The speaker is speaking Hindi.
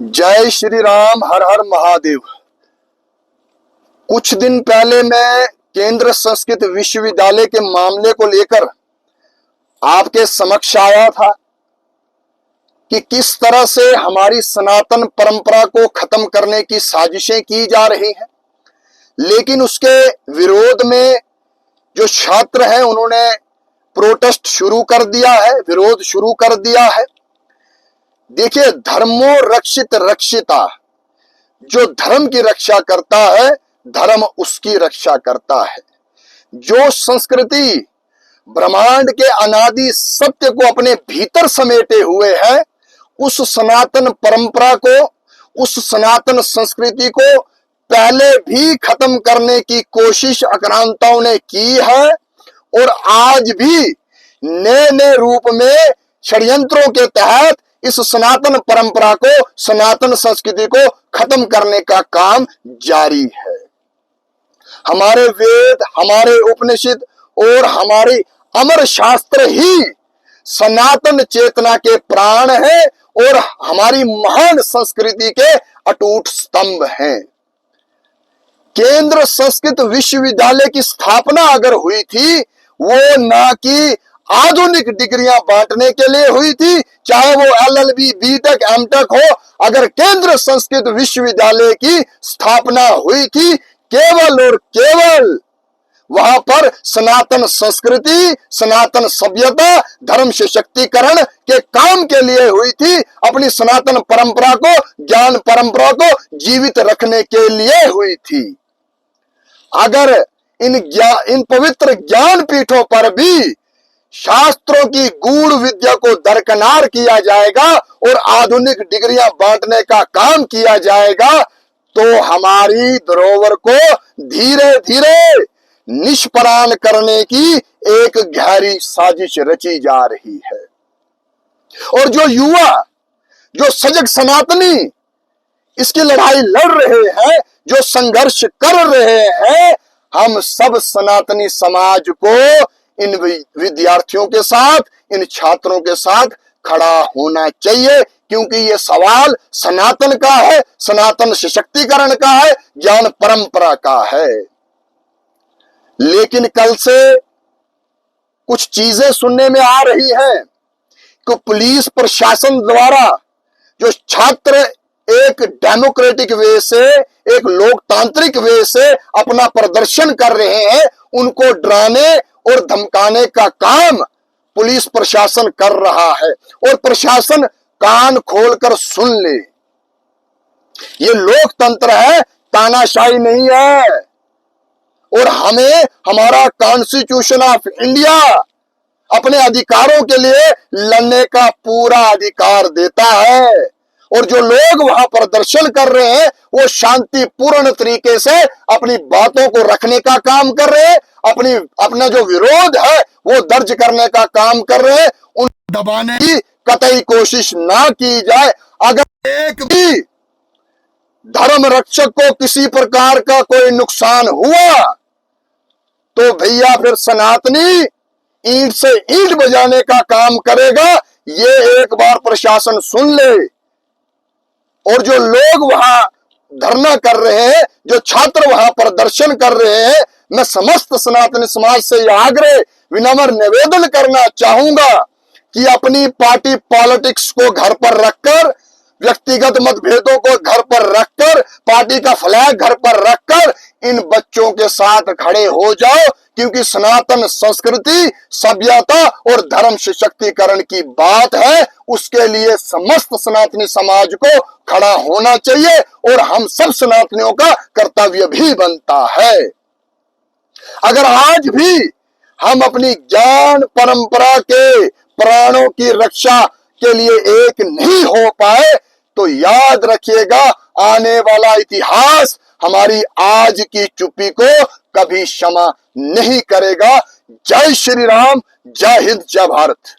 जय श्री राम, हर हर महादेव। कुछ दिन पहले मैं केंद्र संस्कृत विश्वविद्यालय के मामले को लेकर आपके समक्ष आया था कि किस तरह से हमारी सनातन परंपरा को खत्म करने की साजिशें की जा रही हैं। लेकिन उसके विरोध में जो छात्र हैं उन्होंने प्रोटेस्ट शुरू कर दिया है, विरोध शुरू कर दिया है। देखिए, धर्मो रक्षित रक्षिता, जो धर्म की रक्षा करता है धर्म उसकी रक्षा करता है। जो संस्कृति ब्रह्मांड के अनादि सत्य को अपने भीतर समेटे हुए है, उस सनातन परंपरा को, उस सनातन संस्कृति को पहले भी खत्म करने की कोशिश आक्रांताओं ने की है और आज भी नए नए रूप में षड्यंत्रों के तहत इस सनातन परंपरा को, सनातन संस्कृति को खत्म करने का काम जारी है। हमारे वेद, हमारे उपनिषद और हमारे अमर शास्त्र ही सनातन चेतना के प्राण हैं और हमारी महान संस्कृति के अटूट स्तंभ हैं। केंद्र संस्कृत विश्वविद्यालय की स्थापना अगर हुई थी, वो ना कि आधुनिक डिग्रियां बांटने के लिए हुई थी, चाहे वो LLB, BTech, MTech हो। अगर केंद्र संस्कृत विश्वविद्यालय की स्थापना हुई थी केवल और केवल वहां पर सनातन संस्कृति, सनातन सभ्यता, धर्म सशक्तिकरण के काम के लिए हुई थी, अपनी सनातन परंपरा को, ज्ञान परंपरा को जीवित रखने के लिए हुई थी। अगर इन पवित्र ज्ञान पीठों पर भी शास्त्रों की गूढ़ विद्या को दरकिनार किया जाएगा और आधुनिक डिग्रियां बांटने का काम किया जाएगा, तो हमारी धरोहर को धीरे धीरे निष्प्राण करने की एक गहरी साजिश रची जा रही है। और जो युवा, जो सजग सनातनी इसकी लड़ाई लड़ रहे हैं, जो संघर्ष कर रहे हैं, हम सब सनातनी समाज को इन विद्यार्थियों के साथ, इन छात्रों के साथ खड़ा होना चाहिए, क्योंकि ये सवाल सनातन का है, सनातन सशक्तिकरण का है, ज्ञान परंपरा का है। लेकिन कल से कुछ चीजें सुनने में आ रही हैं कि पुलिस प्रशासन द्वारा जो छात्र एक डेमोक्रेटिक वे से, एक लोकतांत्रिक वे से अपना प्रदर्शन कर रहे हैं, उनको डराने और धमकाने का काम पुलिस प्रशासन कर रहा है। और प्रशासन कान खोलकर सुन ले, ये लोकतंत्र है, तानाशाही नहीं है। और हमें हमारा कॉन्स्टिट्यूशन ऑफ इंडिया अपने अधिकारों के लिए लड़ने का पूरा अधिकार देता है। और जो लोग वहां प्रदर्शन कर रहे हैं वो शांतिपूर्ण तरीके से अपनी बातों को रखने का काम कर रहे हैं, अपना जो विरोध है वो दर्ज करने का काम कर रहे हैं। उन दबाने की कतई कोशिश ना की जाए। अगर एक भी धर्म रक्षक को किसी प्रकार का कोई नुकसान हुआ तो भैया फिर सनातनी ईंट से ईंट बजाने का काम करेगा। ये एक बार प्रशासन सुन ले। और जो लोग वहां धरना कर रहे हैं, जो छात्र वहां प्रदर्शन कर रहे हैं, मैं समस्त सनातन समाज से यह आग्रह, विनम्र निवेदन करना चाहूंगा कि अपनी पार्टी पॉलिटिक्स को घर पर रखकर, व्यक्तिगत मतभेदों को घर पर रखकर, पार्टी का फ्लैग घर पर रखकर इन बच्चों के साथ खड़े हो जाओ, क्योंकि सनातन संस्कृति, सभ्यता और धर्म सशक्तिकरण की बात है। उसके लिए समस्त सनातनी समाज को खड़ा होना चाहिए और हम सब सनातनियों का कर्तव्य भी बनता है। अगर आज भी हम अपनी ज्ञान परंपरा के प्राणों की रक्षा के लिए एक नहीं हो पाए, तो याद रखिएगा, आने वाला इतिहास हमारी आज की चुप्पी को कभी क्षमा नहीं करेगा। जय श्री राम, जय हिंद, जय भारत।